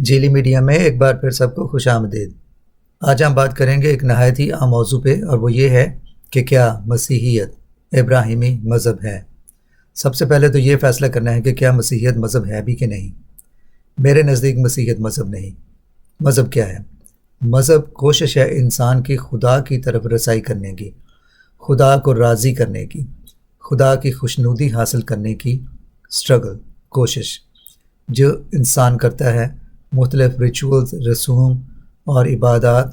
Jelly media میں ایک بار پھر سب کو خوش آمدید۔ آج ہم بات کریں گے ایک نہایت ہی عام موضوع پہ، اور وہ یہ ہے کہ کیا مسیحیت ابراہیمی مذہب ہے۔ سب سے پہلے تو یہ فیصلہ کرنا ہے کہ کیا مسیحیت مذہب ہے بھی کہ نہیں۔ میرے نزدیک مسیحیت مذہب نہیں۔ مذہب کیا ہے؟ مذہب کوشش ہے انسان کی خدا کی طرف رسائی کرنے کی، خدا کو راضی کرنے کی، خدا کی خوشنودی حاصل کرنے کی سٹرگل، کوشش جو انسان کرتا ہے مختلف ریچولز، رسوم اور عبادات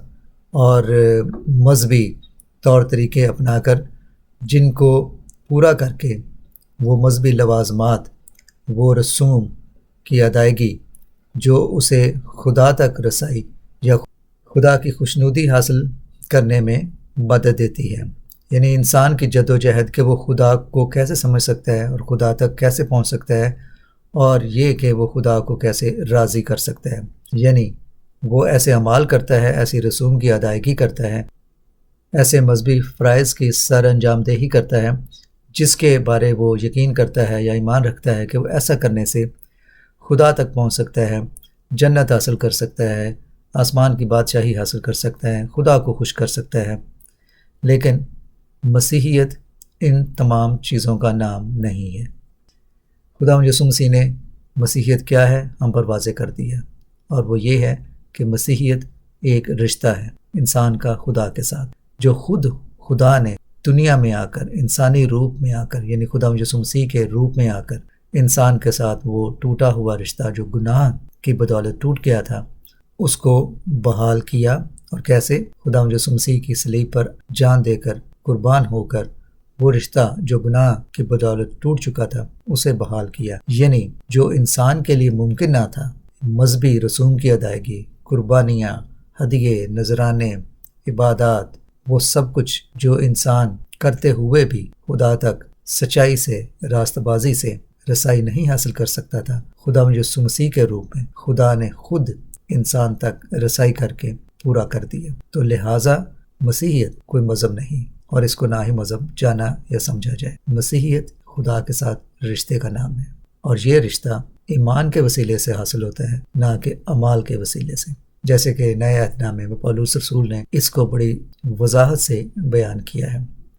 اور مذہبی طور طریقے اپنا کر، جن کو پورا کر کے وہ مذہبی لوازمات، وہ رسوم کی ادائیگی جو اسے خدا تک رسائی یا خدا کی خوشنودی حاصل کرنے میں مدد دیتی ہے۔ یعنی انسان کی جد و جہد کہ وہ خدا کو کیسے سمجھ سکتا ہے اور خدا تک کیسے پہنچ سکتا ہے، اور یہ کہ وہ خدا کو کیسے راضی کر سکتا ہے۔ یعنی وہ ایسے اعمال کرتا ہے، ایسی رسوم کی ادائیگی کرتا ہے، ایسے مذہبی فرائض کی سر انجام دہی کرتا ہے جس کے بارے وہ یقین کرتا ہے یا ایمان رکھتا ہے کہ وہ ایسا کرنے سے خدا تک پہنچ سکتا ہے، جنت حاصل کر سکتا ہے، آسمان کی بادشاہی حاصل کر سکتا ہے، خدا کو خوش کر سکتا ہے۔ لیکن مسیحیت ان تمام چیزوں کا نام نہیں ہے۔ خدا یسوع مسیح نے مسیحیت کیا ہے ہم پر واضح کر دیا، اور وہ یہ ہے کہ مسیحیت ایک رشتہ ہے انسان کا خدا کے ساتھ، جو خود خدا نے دنیا میں آ کر، انسانی روپ میں آ کر، یعنی خدا یسوع مسیح کے روپ میں آ کر انسان کے ساتھ وہ ٹوٹا ہوا رشتہ جو گناہ کی بدولت ٹوٹ گیا تھا، اس کو بحال کیا۔ اور کیسے؟ خدا یسوع مسیح کی صلیب پر جان دے کر، قربان ہو کر وہ رشتہ جو گناہ کی بدولت ٹوٹ چکا تھا اسے بحال کیا۔ یعنی جو انسان کے لیے ممکن نہ تھا، مذہبی رسوم کی ادائیگی، قربانیاں، ہدیے، نذرانے، عبادات، وہ سب کچھ جو انسان کرتے ہوئے بھی خدا تک سچائی سے، راست بازی سے رسائی نہیں حاصل کر سکتا تھا، خدا یسوع مسیح کے روپ میں خدا نے خود انسان تک رسائی کر کے پورا کر دیا۔ تو لہٰذا مسیحیت کوئی مذہب نہیں، اور اس کو نہ ہی مذہب جانا یا سمجھا جائے۔ مسیحیت خدا کے ساتھ رشتے کا نام ہے، اور یہ رشتہ ایمان کے وسیلے سے حاصل ہوتا ہے، نہ کہ اعمال کے وسیلے سے، جیسے کہ نئے عہد نامے میں پولس رسول نے اس کو بڑی وضاحت سے بیان کیا ہے۔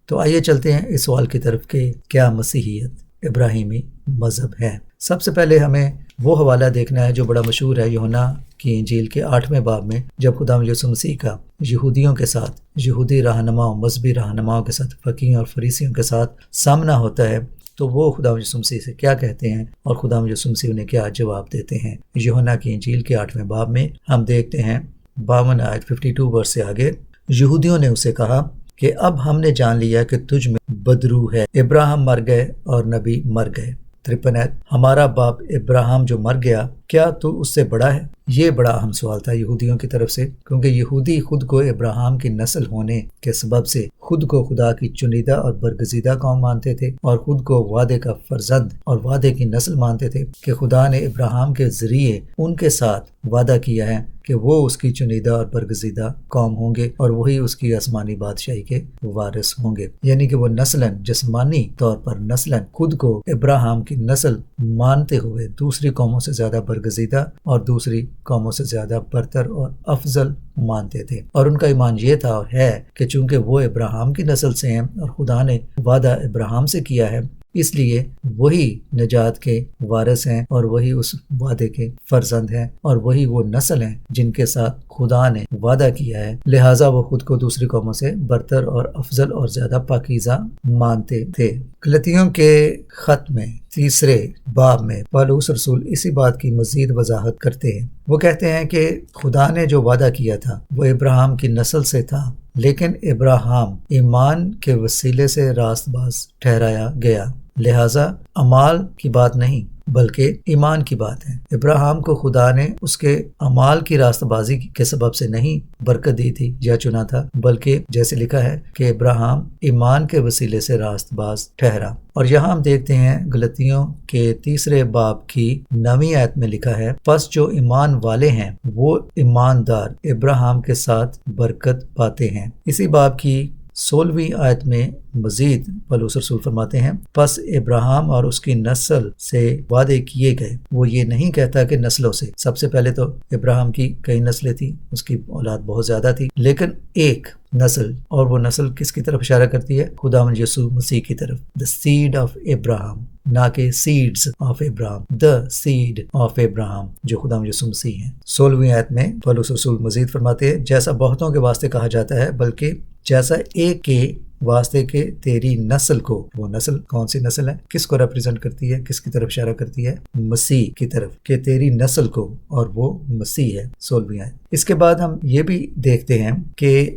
تو آئیے چلتے ہیں اس سوال کی طرف کہ کیا مسیحیت ابراہیمی مذہب ہے۔ سب سے پہلے ہمیں وہ حوالہ دیکھنا ہے جو بڑا مشہور ہے، یوحنا کی انجیل کے 8ویں باب میں، جب خدا یسوع مسیح کا یہودیوں کے ساتھ، یہودی رہنماؤں، مذہبی رہنماؤں کے ساتھ، فقیہوں اور فریسیوں کے ساتھ سامنا ہوتا ہے، تو وہ خدا یسوع مسیح سے کیا کہتے ہیں اور خدا یسوع مسیح انہیں کیا جواب دیتے ہیں۔ یوحنا کی انجیل کے 8ویں باب میں ہم دیکھتے ہیں 52 آیت 52 ورس سے آگے، یہودیوں نے اسے کہا کہ اب ہم نے جان لیا کہ تجھ میں بدرو ہے، ابراہم مر گئے اور نبی مر گئے۔ 53 آیت، ہمارا باپ ابراہم جو مر گیا، کیا تو اس سے بڑا ہے؟ یہ بڑا اہم سوال تھا یہودیوں کی طرف سے، کیونکہ یہودی خود کو ابراہم کی نسل ہونے کے سبب سے خود کو خدا کی چنیدہ اور برگزیدہ قوم مانتے تھے، اور خود کو وعدے کا فرزند اور وعدے کی نسل مانتے تھے کہ خدا نے ابراہم کے ذریعے ان کے ساتھ وعدہ کیا ہے کہ وہ اس کی چنیدہ اور برگزیدہ قوم ہوں گے، اور وہی اس کی آسمانی بادشاہی کے وارث ہوں گے۔ یعنی کہ وہ نسلاً، جسمانی طور پر نسلاً خود کو ابراہم کی نسل مانتے ہوئے دوسری قوموں سے زیادہ برگزیدہ اور دوسری قوموں سے زیادہ برتر اور افضل مانتے تھے، اور ان کا ایمان یہ تھا اور ہے کہ چونکہ وہ ابراہم کی نسل سے ہیں اور خدا نے وعدہ ابراہم سے کیا ہے، اس لیے وہی نجات کے وارث ہیں، اور وہی اس وعدے کے فرزند ہیں، اور وہی وہ نسل ہیں جن کے ساتھ خدا نے وعدہ کیا ہے۔ لہٰذا وہ خود کو دوسری قوموں سے برتر اور افضل اور زیادہ پاکیزہ مانتے تھے۔ غلطیوں کے خط میں 3 باب میں پولس رسول اسی بات کی مزید وضاحت کرتے ہیں۔ وہ کہتے ہیں کہ خدا نے جو وعدہ کیا تھا وہ ابراہم کی نسل سے تھا، لیکن ابراہم ایمان کے وسیلے سے راست باز ٹھہرایا گیا، لہٰذا اعمال کی بات نہیں بلکہ ایمان کی بات ہے۔ ابراہم کو خدا نے اس کے اعمال کی راست بازی کے سبب سے نہیں برکت دی تھی یا چنا تھا، بلکہ جیسے لکھا ہے کہ ابراہم ایمان کے وسیلے سے راست باز ٹھہرا۔ اور یہاں ہم دیکھتے ہیں غلطیوں کے 3 باب کی 9ویں آیت میں لکھا ہے، پس جو ایمان والے ہیں وہ ایماندار ابراہم کے ساتھ برکت پاتے ہیں۔ اسی باب کی 16ویں آیت میں مزید پولس رسول فرماتے ہیں پس ابراہیم اور اس کی نسل سے وعدے کیے گئے. وہ یہ نہیں کہتا کہ نسلوں سے. سب سے پہلے تو ابراہیم کی کئی نسلیں تھیں، اس کی اولاد بہت زیادہ تھی، لیکن ایک نسل، اور وہ نسل کس کی طرف اشارہ کرتی ہے؟ خداوند یسوع مسیح کی طرف. دا سیڈ آف ابراہیم، نہ کہ seeds of Ibrahim, the seed of Ibrahim جو خداوند یسوع مسیح ہیں. 16ویں آیت میں پولس رسول مزید فرماتے ہیں جیسا بہتوں کے واسطے کہا جاتا ہے، بلکہ جیسا ایک کے واسطے کہ تیری نسل کو. وہ نسل کون سی نسل ہے؟ کس کو ریپریزنٹ کرتی ہے؟ کس کی طرف اشارہ کرتی ہے؟ مسیح کی طرف، کہ تیری نسل کو، اور وہ مسیح ہے. 16ویں آیت. اس کے بعد ہم یہ بھی دیکھتے ہیں کہ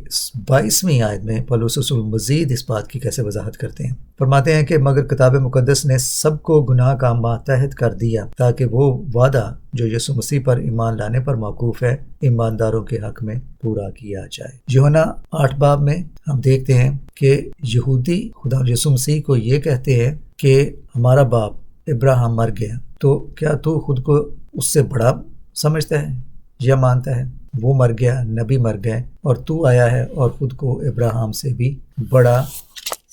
22ویں آیت میں پولس رسول مزید اس بات کی کیسے وضاحت کرتے ہیں. فرماتے ہیں کہ مگر کتاب مقدس نے سب کو گناہ کا ماتحت کر دیا تاکہ وہ وعدہ جو یسوع مسیح پر ایمان لانے پر موقوف ہے ایمانداروں کے حق میں پورا کیا جائے. یوحنا 8 باب میں ہم دیکھتے ہیں کہ یہودی خدا یسوع مسیح کو یہ کہتے ہیں کہ ہمارا باپ ابراہیم مر گیا، تو کیا تو خود کو اس سے بڑا سمجھتا ہے یا مانتا ہے؟ وہ مر گیا، نبی مر گئے، اور تو آیا ہے اور خود کو ابراہیم سے بھی بڑا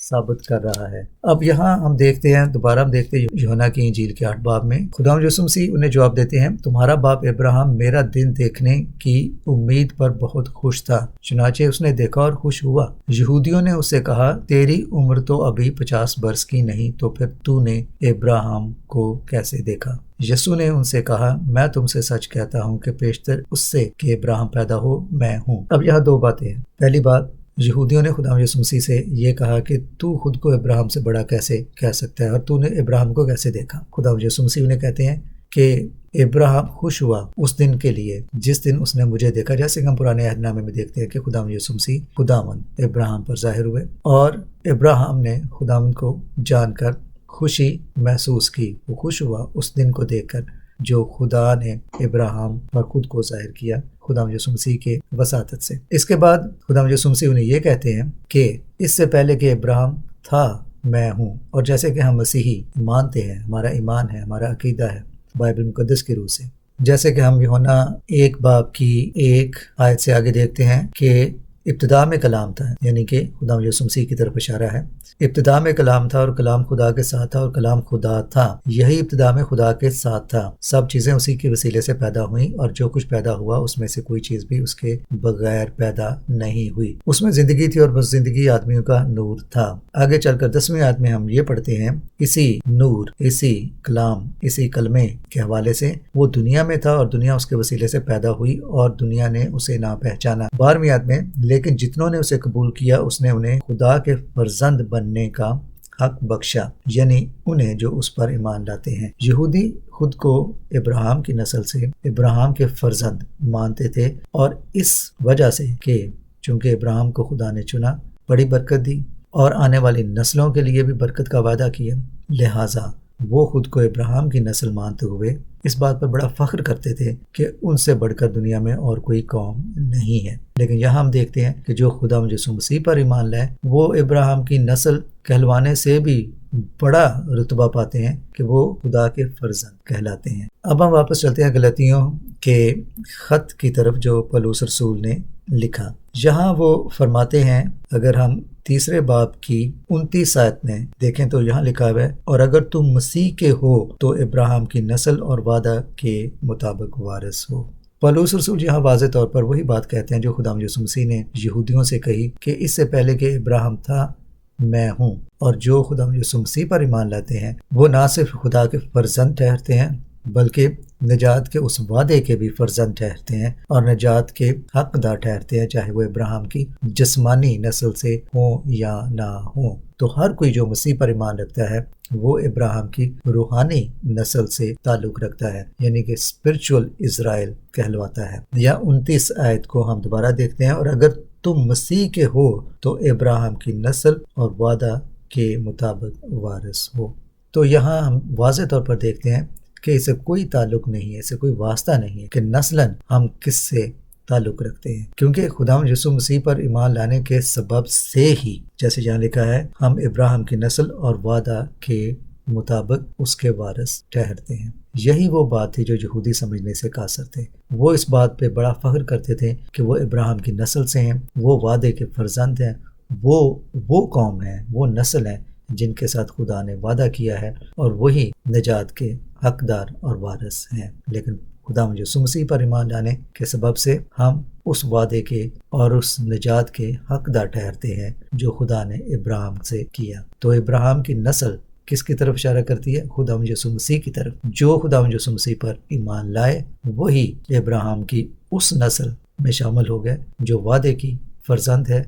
ثابت کر رہا ہے. اب یہاں ہم دیکھتے ہیں، دوبارہ ہم دیکھتے ہیں یوحنا کی انجیل کے 8 باب میں خدا یسوع مسیح انہیں جواب دیتے ہیں تمہارا باپ ابراہیم میرا دن دیکھنے کی امید پر بہت خوش تھا، چنانچہ اس نے دیکھا اور خوش ہوا. یہودیوں نے اس سے کہا تیری عمر تو ابھی 50 برس کی نہیں، تو پھر تو نے ابراہیم کو کیسے دیکھا؟ یسوع نے ان سے کہا میں تم سے سچ کہتا ہوں کہ پیشتر اس سے کہ ابراہیم پیدا ہو میں ہوں. اب یہاں دو باتیں ہیں. پہلی بات، یہودیوں نے خدا یسوع مسیح سے یہ کہا کہ تو خود کو ابراہیم سے بڑا کیسے کہہ سکتا ہے اور تو نے ابراہیم کو کیسے دیکھا؟ خدا یسوع مسیح انہیں کہتے ہیں کہ ابراہیم خوش ہوا اس دن کے لیے جس دن اس نے مجھے دیکھا. جیسے کہ ہم پرانے عہد نامے میں دیکھتے ہیں کہ خدا یسوع مسیح خداوند ابراہیم پر ظاہر ہوئے اور ابراہیم نے خداوند کو جان کر خوشی محسوس کی. وہ خوش ہوا اس دن کو دیکھ کر جو خدا نے ابراہیم پر خود کو ظاہر کیا خدا یسوع مسیح کے وساطت سے. اس کے بعد خدا یسوع مسیح انہیں یہ کہتے ہیں کہ اس سے پہلے کہ ابراہیم تھا میں ہوں. اور جیسے کہ ہم مسیحی مانتے ہیں، ہمارا ایمان ہے، ہمارا عقیدہ ہے بائبل مقدس کی روح سے، جیسے کہ ہم یوحنا 1 باب کی 1 آیت سے آگے دیکھتے ہیں کہ ابتدا میں کلام تھا، یعنی کہ خدا یسوع مسیح کی طرف اشارہ ہے. ابتدا میں کلام تھا اور کلام خدا کے ساتھ تھا اور کلام خدا تھا. یہی ابتدا میں خدا کے ساتھ تھا. سب چیزیں اسی کے وسیلے سے پیدا ہوئیں اور جو کچھ پیدا ہوا اس میں سے کوئی چیز بھی اس کے بغیر پیدا نہیں ہوئی. اس میں زندگی تھی اور بس زندگی آدمیوں کا نور تھا. آگے چل کر 10ویں آیت میں ہم یہ پڑھتے ہیں اسی نور، اسی کلام، اسی کلمے کے حوالے سے وہ دنیا میں تھا اور دنیا اس کے وسیلے سے پیدا ہوئی اور دنیا نے اسے نہ پہچانا. 12ویں آیت میں لیکن جتنوں نے اسے قبول کیا اس نے انہیں خدا کے فرزند بننے کا حق بخشا، یعنی انہیں جو اس پر ایمان لاتے ہیں. یہودی خود کو ابراہیم کی نسل سے ابراہیم کے فرزند مانتے تھے اور اس وجہ سے کہ چونکہ ابراہیم کو خدا نے چنا، بڑی برکت دی اور آنے والی نسلوں کے لیے بھی برکت کا وعدہ کیا، لہٰذا وہ خود کو ابراہیم کی نسل مانتے ہوئے اس بات پر بڑا فخر کرتے تھے کہ ان سے بڑھ کر دنیا میں اور کوئی قوم نہیں ہے. لیکن یہاں ہم دیکھتے ہیں کہ جو خدا یسوع مسیح پر ایمان لائے وہ ابراہیم کی نسل کہلوانے سے بھی بڑا رتبہ پاتے ہیں کہ وہ خدا کے فرزند کہلاتے ہیں. اب ہم واپس چلتے ہیں غلاطیوں کے خط کی طرف جو پولس رسول نے لکھا. یہاں وہ فرماتے ہیں، اگر ہم 3 باب کی 29 آیت میں دیکھیں تو یہاں لکھا ہے اور اگر تم مسیح کے ہو تو ابراہیم کی نسل اور وعدہ کے مطابق وارث ہو. پولس رسول یہاں واضح طور پر وہی بات کہتے ہیں جو خدا یسوع مسیح نے یہودیوں سے کہی کہ اس سے پہلے کہ ابراہیم تھا میں ہوں. اور جو خدا یسوع مسیح پر ایمان لاتے ہیں وہ نہ صرف خدا کے فرزند ٹھہرتے ہیں بلکہ نجات کے اس وعدے کے بھی فرزند ٹھہرتے ہیں اور نجات کے حقدار ٹھہرتے ہیں، چاہے وہ ابراہیم کی جسمانی نسل سے ہوں یا نہ ہوں. تو ہر کوئی جو مسیح پر ایمان رکھتا ہے وہ ابراہیم کی روحانی نسل سے تعلق رکھتا ہے، یعنی کہ اسپرچول اسرائیل کہلواتا ہے. یا 29 آیت کو ہم دوبارہ دیکھتے ہیں اور اگر تم مسیح کے ہو تو ابراہیم کی نسل اور وعدہ کے مطابق وارث ہو. تو یہاں ہم واضح طور پر دیکھتے ہیں کہ اسے کوئی تعلق نہیں ہے، اسے کوئی واسطہ نہیں ہے کہ نسلاً ہم کس سے تعلق رکھتے ہیں، کیونکہ خدا یسوع مسیح پر ایمان لانے کے سبب سے ہی جیسے یہاں لکھا ہے ہم ابراہیم کی نسل اور وعدہ کے مطابق اس کے وارث ٹھہرتے ہیں. یہی وہ بات تھی جو یہودی سمجھنے سے قاصر تھے. وہ اس بات پہ بڑا فخر کرتے تھے کہ وہ ابراہیم کی نسل سے ہیں، وہ وعدے کے فرزند ہیں، وہ قوم ہے، وہ نسل ہے جن کے ساتھ خدا نے وعدہ کیا ہے، اور وہی نجات کے حقدار اور وارث ہیں۔ لیکن خدا یسوع مسیح پر ایمان لانے کے سبب سے ہم اس وعدے کے اور اس نجات کے حقدار ٹھہرتے ہیں جو خدا نے ابراہیم سے کیا۔ تو ابراہیم کی نسل کس کی طرف اشارہ کرتی ہے؟ خدا یسوع مسیح کی طرف۔ جو خدا یسوع مسیح پر ایمان لائے وہی ابراہیم کی اس نسل میں شامل ہو گئے جو وعدے کی فرزند ہے،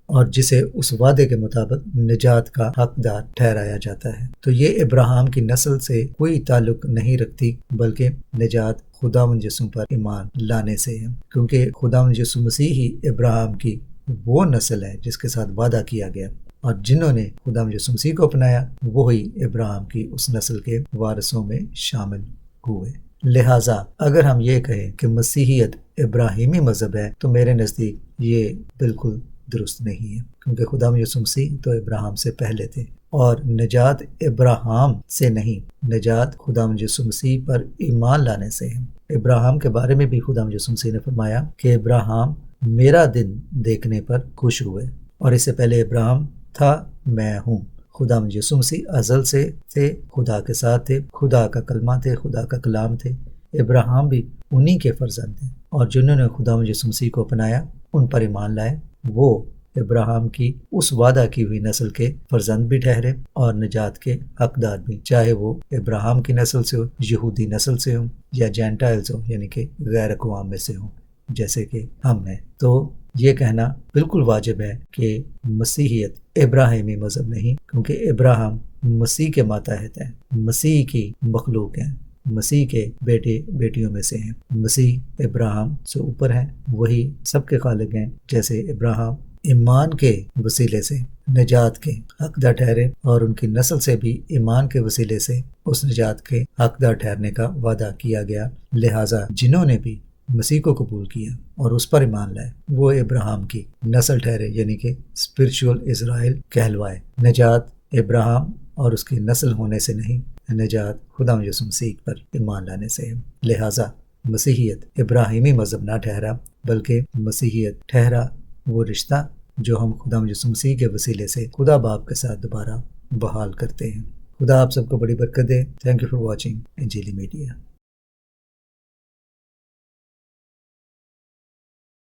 اور جسے اس وعدے کے مطابق نجات کا حقدار ٹھہرایا جاتا ہے۔ تو یہ ابراہیم کی نسل سے کوئی تعلق نہیں رکھتی، بلکہ نجات خدا یسوع پر ایمان لانے سے ہے، کیونکہ خدا یسوع مسیح ہی ابراہیم کی وہ نسل ہے جس کے ساتھ وعدہ کیا گیا، اور جنہوں نے خدا یسوع مسیح کو اپنایا وہی ابراہیم کی اس نسل کے وارثوں میں شامل ہوئے۔ لہٰذا اگر ہم یہ کہیں کہ مسیحیت ابراہیمی مذہب ہے تو میرے نزدیک یہ بالکل درست نہیں ہے، کیونکہ خدا یسوع مسیح تو ابراہیم سے پہلے تھے، اور نجات ابراہیم سے نہیں، نجات خدا یسوع مسیح پر ایمان لانے سے ہے۔ ابراہیم کے بارے میں بھی خدا یسوع مسیح نے فرمایا کہ ابراہیم میرا دن دیکھنے پر خوش ہوئے، اور اس سے پہلے ابراہیم تھا، میں ہوں۔ خدا یسوع مسیح ازل سے تھے، خدا کے ساتھ تھے، خدا کا کلمہ تھے، خدا کا کلام تھے۔ ابراہیم بھی انہی کے فرزند تھے، اور جنہوں نے خدا یسوع مسیح کو اپنایا، ان پر ایمان لائے، وہ ابراہیم کی اس وعدہ کی ہوئی نسل کے فرزند بھی ٹھہرے اور نجات کے حقدار بھی، چاہے وہ ابراہیم کی نسل سے ہو، یہودی نسل سے ہوں، یا جینٹائلز ہوں، یعنی کہ غیر اقوام میں سے ہوں، جیسے کہ ہم ہیں۔ تو یہ کہنا بالکل واجب ہے کہ مسیحیت ابراہیمی مذہب نہیں، کیونکہ ابراہیم مسیح کے ماتحت ہیں، مسیح کی مخلوق ہیں، مسیح کے بیٹے بیٹیوں میں سے ہیں۔ مسیح ابراہیم سے اوپر ہیں، وہی سب کے خالق ہیں۔ جیسے ابراہیم ایمان کے وسیلے سے نجات کے حقدار ٹھہرے، اور ان کی نسل سے بھی ایمان کے وسیلے سے اس نجات کے حقدار ٹھہرنے کا وعدہ کیا گیا، لہٰذا جنہوں نے بھی مسیح کو قبول کیا اور اس پر ایمان لائے وہ ابراہیم کی نسل ٹھہرے، یعنی کہ اسپرچول اسرائیل کہلوائے۔ نجات ابراہیم اور اس کی نسل ہونے سے نہیں، نجات خدا یسوع مسیح پر ایمان لانے سے ہے۔ لہٰذا مسیحیت ابراہیمی مذہب نہ ٹھہرا، بلکہ مسیحیت ٹھہرا وہ رشتہ جو ہم خدا یسوع مسیح کے وسیلے سے خدا باپ کے ساتھ دوبارہ بحال کرتے ہیں۔ خدا آپ سب کو بڑی برکت دے۔ Thank you for watching Injili media.